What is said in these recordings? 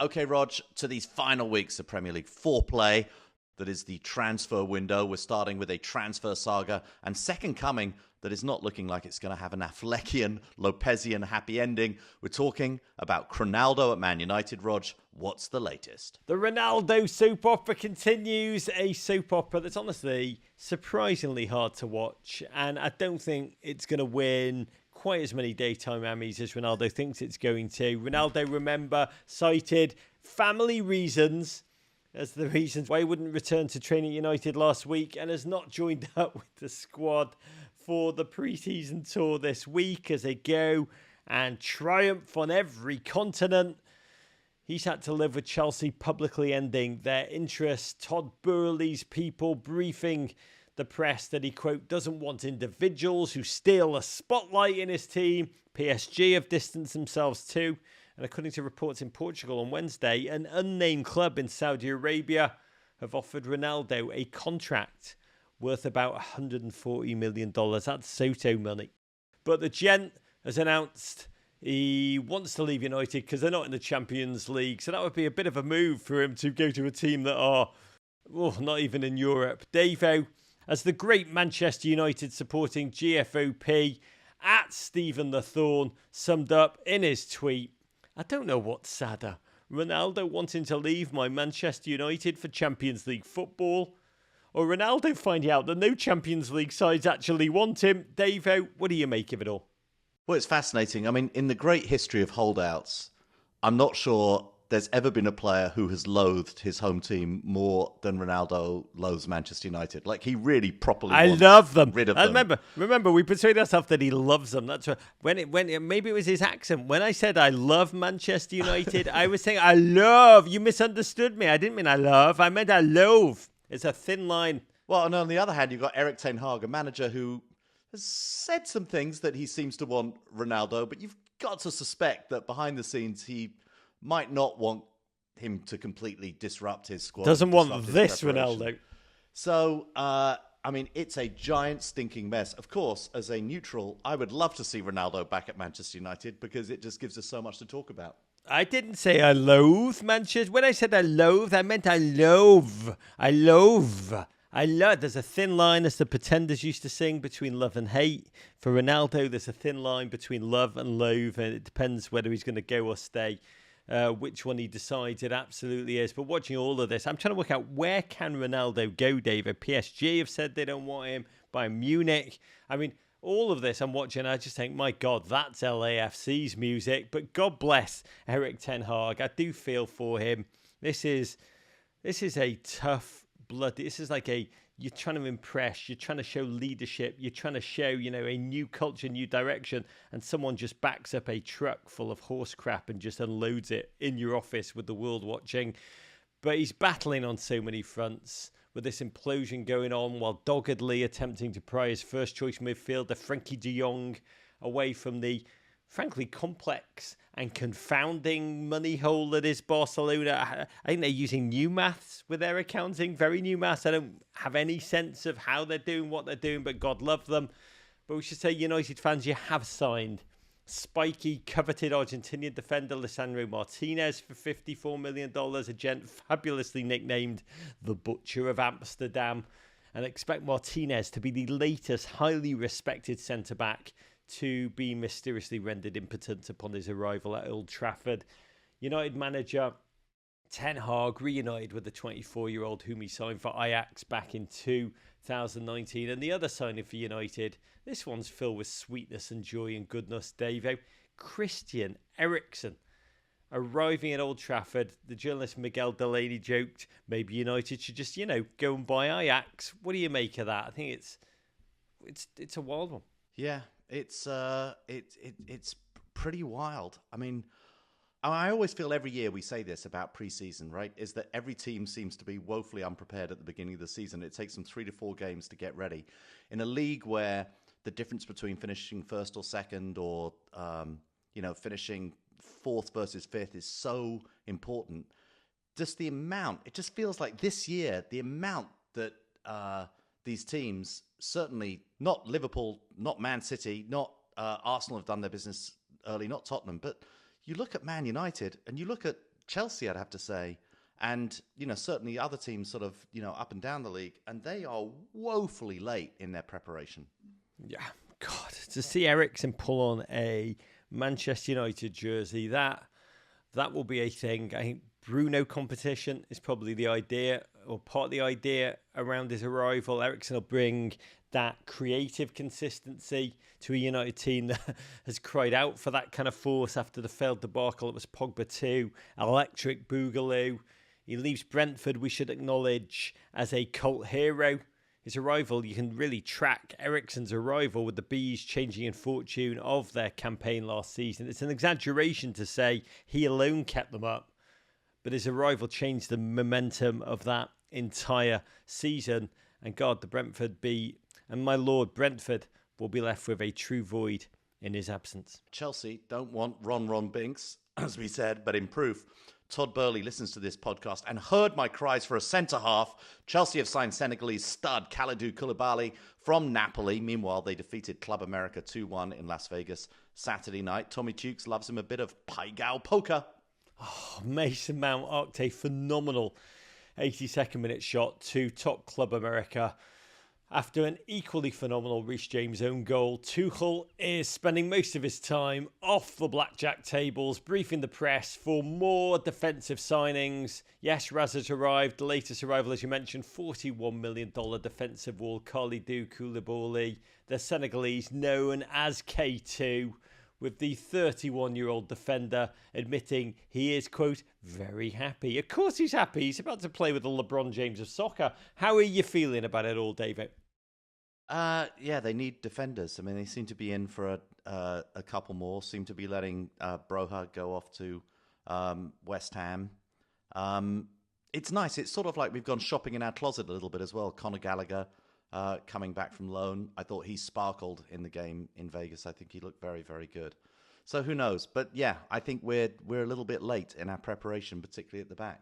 Okay, Rog, to these final weeks of Premier League foreplay, that is the transfer window. We're starting with a transfer saga and second coming that is not looking like it's going to have an Affleckian, Lopesian happy ending. We're talking about Ronaldo at Man United. Rog, what's the latest? The Ronaldo soap opera continues, a soap opera that's honestly surprisingly hard to watch, and I don't think it's going to win quite as many daytime Emmys as Ronaldo thinks it's going to. Ronaldo, remember, cited family reasons as the reasons why he wouldn't return to training at United last week and has not joined up with the squad for the pre-season tour this week as they go and triumph on every continent. He's had to live with Chelsea publicly ending their interest. Todd Boehly's people briefing the press that he, quote, doesn't want individuals who steal a spotlight in his team. PSG have distanced themselves too. And according to reports in Portugal on Wednesday, an unnamed club in Saudi Arabia have offered Ronaldo a contract worth about $140 million. That's Soto money. But the gent has announced he wants to leave United because they're not in the Champions League. So that would be a bit of a move for him to go to a team that are not even in Europe. Davo, as the great Manchester United supporting GFOP at Stephen the Thorn summed up in his tweet, I don't know what's sadder, Ronaldo wanting to leave my Manchester United for Champions League football, or Ronaldo finding out that no Champions League sides actually want him. Davo, what do you make of it all? Well, it's fascinating. I mean, in the great history of holdouts, I'm not sure there's ever been a player who has loathed his home team more than Ronaldo loathes Manchester United. Like, he really properly love them. Rid of them. Remember, we persuaded ourselves that he loves them. That's right. Maybe it was his accent. When I said I love Manchester United, I was saying I love. You misunderstood me. I didn't mean I love. I meant I loathe. It's a thin line. Well, and on the other hand, you've got Erik ten Hag, a manager who has said some things that he seems to want Ronaldo, but you've got to suspect that behind the scenes he might not want him to completely disrupt his squad. Doesn't want this Ronaldo. So, I mean, it's a giant stinking mess. Of course, as a neutral, I would love to see Ronaldo back at Manchester United because it just gives us so much to talk about. I didn't say I loathe Manchester. When I said I loathe, I meant I loathe. I loathe. There's a thin line, as the Pretenders used to sing, between love and hate. For Ronaldo, there's a thin line between love and loathe, and it depends whether he's going to go or stay. Which one he decides, it absolutely is. But watching all of this, I'm trying to work out, where can Ronaldo go, David? PSG have said they don't want him. Bayern Munich. I mean, all of this I'm watching, I just think, my God, that's LAFC's music. But God bless Erik ten Hag. I do feel for him. This is a tough bloody. This is like you're trying to impress, you're trying to show leadership, you're trying to show, a new culture, new direction, and someone just backs up a truck full of horse crap and just unloads it in your office with the world watching. But he's battling on so many fronts with this implosion going on while doggedly attempting to pry his first choice midfielder, Frenkie de Jong, away from the frankly complex and confounding money hole that is Barcelona. I think they're using new maths with their accounting, very new maths. I don't have any sense of how they're doing what they're doing, but God love them. But we should say, United fans, you have signed spiky, coveted Argentinian defender Lisandro Martinez for $54 million, a gent fabulously nicknamed the Butcher of Amsterdam, and expect Martinez to be the latest highly respected centre-back to be mysteriously rendered impotent upon his arrival at Old Trafford. United manager Ten Hag reunited with the 24-year-old whom he signed for Ajax back in 2019. And the other signing for United, this one's filled with sweetness and joy and goodness, Davo. Christian Eriksen arriving at Old Trafford. The journalist Miguel Delaney joked maybe United should just, go and buy Ajax. What do you make of that? I think it's a wild one. Yeah. It's pretty wild. I mean, I always feel every year we say this about preseason, right? Is that every team seems to be woefully unprepared at the beginning of the season. It takes them 3 to 4 games to get ready. In a league where the difference between finishing first or second or, finishing fourth versus fifth is so important. Just the amount, it just feels like this year, the amount that these teams, certainly not Liverpool, not Man City, not Arsenal have done their business early, not Tottenham, but you look at Man United and you look at Chelsea, I'd have to say, and, certainly other teams sort of, up and down the league, and they are woefully late in their preparation. Yeah, God, to see Eriksen pull on a Manchester United jersey, that will be a thing. I think Bruno competition is probably the idea, or part of the idea around his arrival. Eriksen will bring that creative consistency to a United team that has cried out for that kind of force after the failed debacle. It was Pogba 2, electric Boogaloo. He leaves Brentford, we should acknowledge, as a cult hero. His arrival, you can really track Eriksen's arrival with the Bees changing in fortune of their campaign last season. It's an exaggeration to say he alone kept them up, but his arrival changed the momentum of that entire season. And God, the Brentford Bee, and my lord Brentford, will be left with a true void in his absence. Chelsea don't want Ron Binks, as we said, but in proof, Todd Boehly listens to this podcast and heard my cries for a centre-half. Chelsea have signed Senegalese stud Kalidou Koulibaly from Napoli. Meanwhile, they defeated Club America 2-1 in Las Vegas Saturday night. Tommy Tukes loves him a bit of Pai Gow poker. Oh, Mason Mount arced a phenomenal 82nd minute shot to top Club America. After an equally phenomenal Reece James own goal, Tuchel is spending most of his time off the blackjack tables, briefing the press for more defensive signings. Yes, Raz has arrived. The latest arrival, as you mentioned, $41 million defensive wall, Kalidou Koulibaly, the Senegalese known as K2, with the 31-year-old defender admitting he is, quote, very happy. Of course he's happy. He's about to play with the LeBron James of soccer. How are you feeling about it all, David? Yeah, they need defenders. I mean, they seem to be in for a couple more. Seem to be letting Broha go off to West Ham. It's nice. It's sort of like we've gone shopping in our closet a little bit as well. Conor Gallagher coming back from loan. I thought he sparkled in the game in Vegas. I think he looked very, very good. So who knows? But yeah, I think we're a little bit late in our preparation, particularly at the back.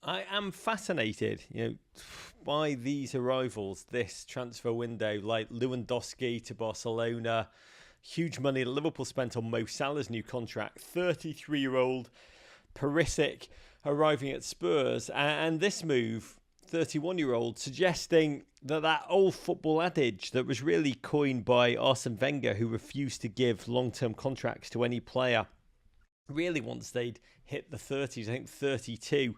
I am fascinated, by these arrivals, this transfer window, like Lewandowski to Barcelona, huge money that Liverpool spent on Mo Salah's new contract, 33-year-old Perisic arriving at Spurs, and this move, 31-year-old, suggesting that old football adage that was really coined by Arsene Wenger, who refused to give long-term contracts to any player, really once they'd hit the 30s, I think 32,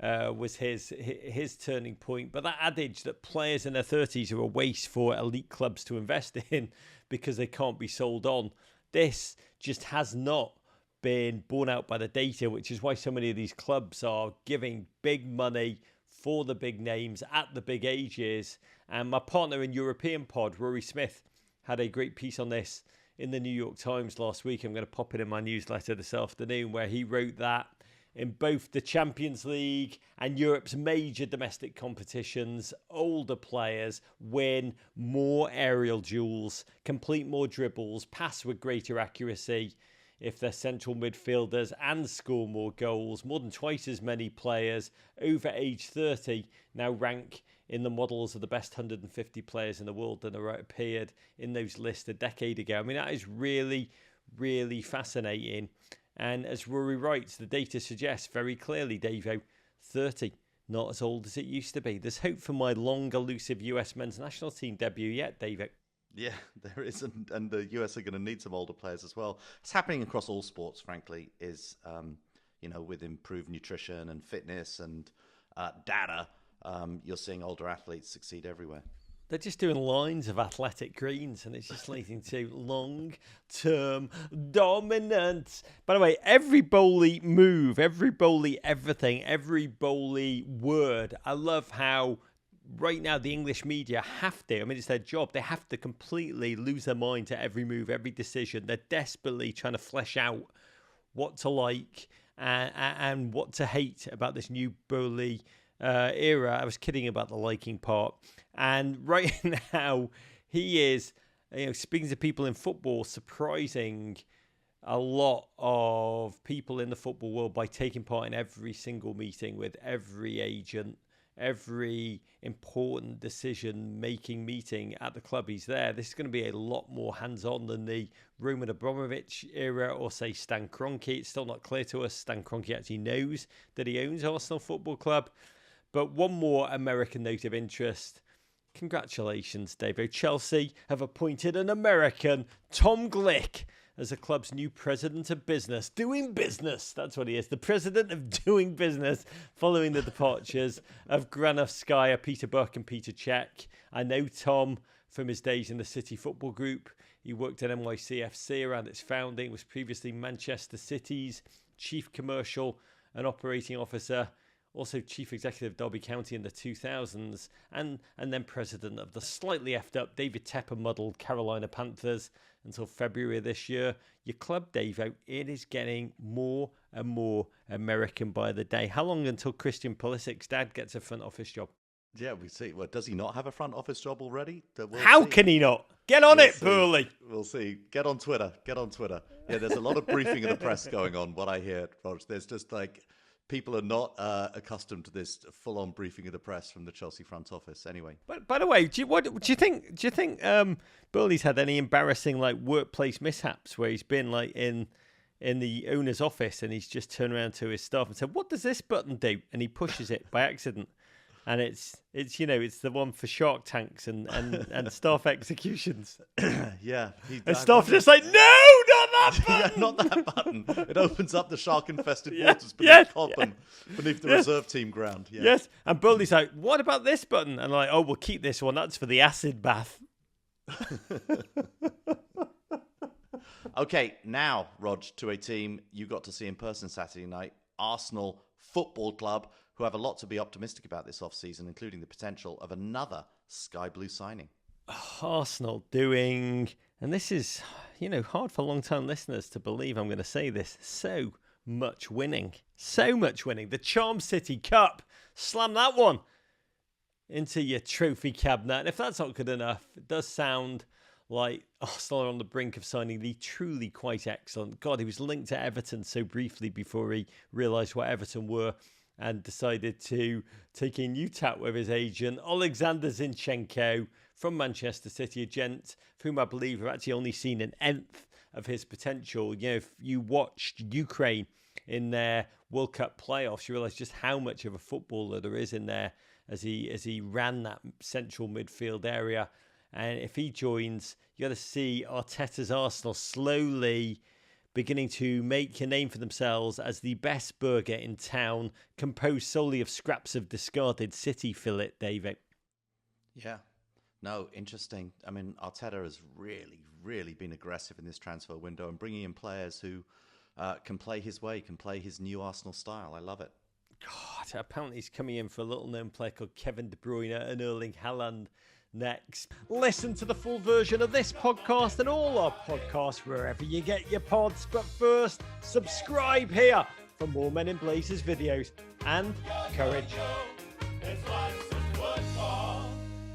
was his turning point. But that adage that players in their 30s are a waste for elite clubs to invest in because they can't be sold on, this just has not been borne out by the data, which is why so many of these clubs are giving big money for the big names at the big ages. And my partner in European Pod, Rory Smith, had a great piece on this in the New York Times last week. I'm going to pop it in my newsletter this afternoon, where he wrote that in both the Champions League and Europe's major domestic competitions, older players win more aerial duels, complete more dribbles, pass with greater accuracy if they're central midfielders, and score more goals. More than twice as many players over age 30 now rank in the models of the best 150 players in the world than appeared in those lists a decade ago. I mean, that is really, really fascinating. And as Rory writes, the data suggests very clearly, Davo, 30, not as old as it used to be. There's hope for my long, elusive US men's national team debut yet, Davo. Yeah, there is, and the US are going to need some older players as well. It's happening across all sports, frankly, is, with improved nutrition and fitness and data, you're seeing older athletes succeed everywhere. They're just doing lines of athletic greens, and it's just leading to long-term dominance. By the way, every Boehly move, every Boehly everything, every Boehly word, I love how right now the English media have to, it's their job, they have to completely lose their mind to every move, every decision. They're desperately trying to flesh out what to like and what to hate about this new Boehly era. I was kidding about the liking part. And right now, he is, speaking to people in football, surprising a lot of people in the football world by taking part in every single meeting with every agent, every important decision-making meeting at the club. He's there. This is going to be a lot more hands-on than the Roman Abramovich era or, say, Stan Kroenke. It's still not clear to us Stan Kroenke actually knows that he owns Arsenal Football Club. But one more American note of interest. Congratulations, Davo. Chelsea have appointed an American, Tom Glick, as the club's new president of business. Doing business, that's what he is. The president of doing business, following the departures of Granovskaya, Peter Buck and Peter Cech. I know Tom from his days in the City Football Group. He worked at NYCFC around its founding, was previously Manchester City's chief commercial and operating officer, also chief executive of Derby County in the 2000s, and then president of the slightly effed up David Tepper muddled Carolina Panthers until February of this year. Your club, Davo, it is getting more and more American by the day. How long until Christian Pulisic's dad gets a front office job? Yeah, we see. Well, does he not have a front office job already? How can he not? Get on it, Boehly. We'll see. Get on Twitter. Yeah, there's a lot of briefing of the press going on, what I hear, Rog. There's just like... people are not accustomed to this full-on briefing of the press from the Chelsea front office. Anyway, but by the way, do you think Boehly's had any embarrassing like workplace mishaps where he's been like in the owner's office and he's just turned around to his staff and said, "What does this button do?" and he pushes it by accident, and it's it's the one for Shark Tanks and staff executions. Yeah, and staff just like, "No, not that button. Yeah, not that button. It opens up the shark-infested waters beneath Cobham, beneath the reserve team ground." Yeah. Yes, and Boehly's like, "What about this button?" And like, "Oh, we'll keep this one. That's for the acid bath." Okay, now, Rog, to a team you got to see in person Saturday night, Arsenal Football Club, who have a lot to be optimistic about this off-season, including the potential of another sky blue signing. Arsenal doing, and this is, hard for long-time listeners to believe I'm going to say this, so much winning. The Charm City Cup, slam that one into your trophy cabinet. And if that's not good enough, it does sound like Arsenal are on the brink of signing the truly quite excellent. God, he was linked to Everton so briefly before he realised what Everton were and decided to take a new tap with his agent, Alexander Zinchenko from Manchester City, a gent whom I believe have actually only seen an nth of his potential. If you watched Ukraine in their World Cup playoffs, you realise just how much of a footballer there is in there as he ran that central midfield area. And if he joins, you got to see Arteta's Arsenal slowly beginning to make a name for themselves as the best burger in town, composed solely of scraps of discarded City fillet, David. Yeah. No, interesting. I mean, Arteta has really, really been aggressive in this transfer window and bringing in players who can play his way, can play his new Arsenal style. I love it. God, apparently he's coming in for a little-known player called Kevin De Bruyne and Erling Haaland next. Listen to the full version of this podcast and all our podcasts wherever you get your pods. But first, subscribe here for more Men in Blazers videos and courage.